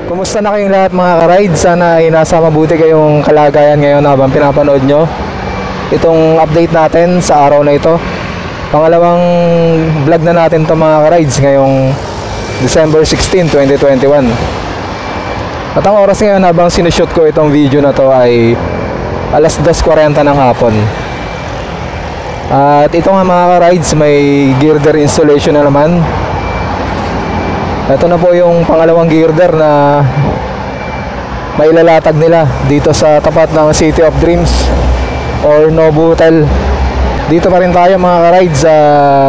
Kumusta na kayong lahat mga ka-ride? Sana ay nasa mabuti kayong kalagayan ngayon habang pinapanood nyo itong update natin sa araw na ito. Pangalawang vlog na natin ito mga ka-rides ngayong December 16, 2021. At ang oras ngayon habang sinushoot ko itong video na to ay alas 2:40 ng hapon. At ito nga mga ka-rides, may girder installation na naman. Ito na po yung pangalawang girder na mailalatag nila dito sa tapat ng City of Dreams or Novotel. Dito pa rin tayo mga ka-rides sa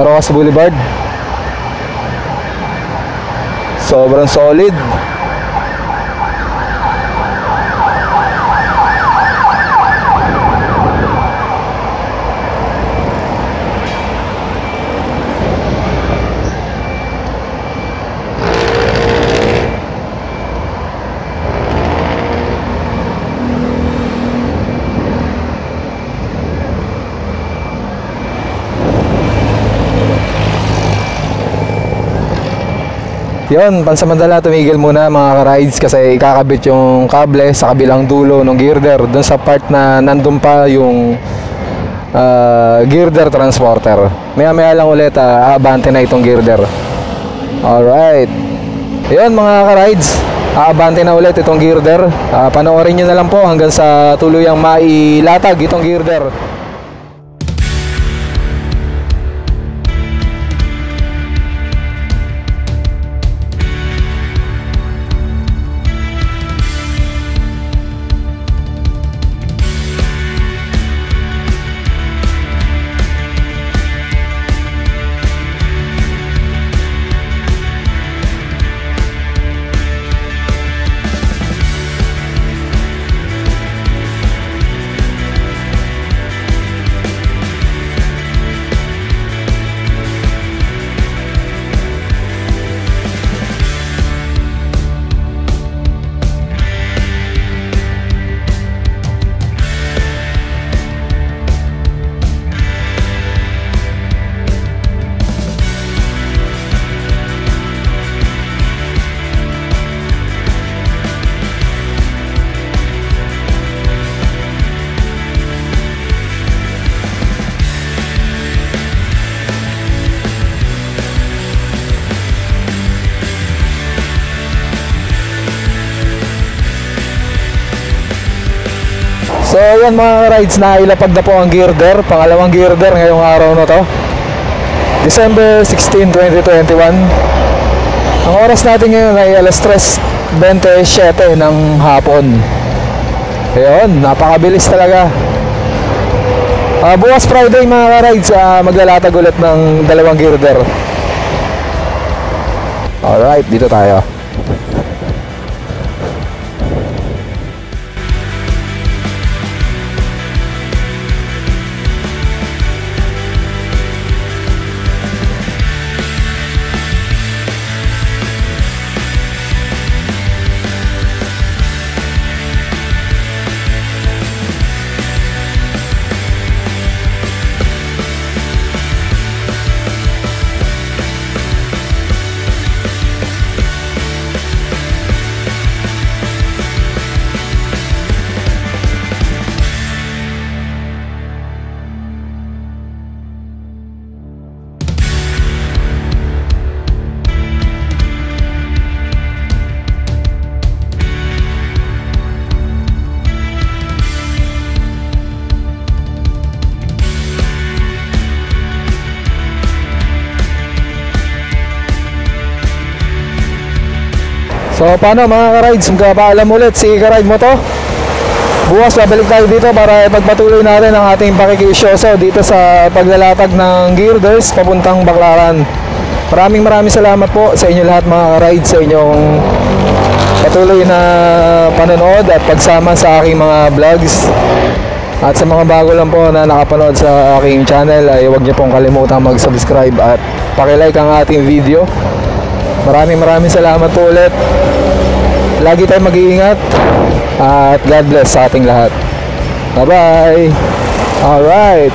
Rojas Boulevard. Sobrang solid. Yun, pansamantala tumigil muna mga ka-rides kasi ikakabit yung kable sa kabilang dulo ng girder dun sa part na nandun pa yung girder transporter. Maya lang ulit aabante na itong girder. Alright. Yun mga ka-rides, aabante na ulit itong girder. Panoorin nyo na lang po hanggang sa tuluyang mailatag itong girder. So yan mga rides, na ilapag na po ang girder, pangalawang girder ngayong araw na to, December 16, 2021. Ang oras natin ngayon ay alas 3:27 ng hapon. Ayun, napakabilis talaga. Bukas Friday mga rides, maglalatag ulit ng dalawang girder. Alright, dito tayo. So paano mga ka-rides, magpapaalam ulit si ka-ride mo to. Bukas babalik tayo dito para ipagpatuloy natin ang ating pakikisyoso dito sa paglalatag ng girders papuntang Baclaran. Maraming salamat po sa inyo lahat mga ka-rides, sa inyong patuloy na panonood at pagsama sa aking mga vlogs. At sa mga bago lang po na nakapanood sa aking channel ay huwag niyo pong kalimutang mag-subscribe at pakilike ang ating video. Maraming salamat po ulit. Lagi tayong mag-iingat at God bless sa ating lahat. Bye bye. Alright.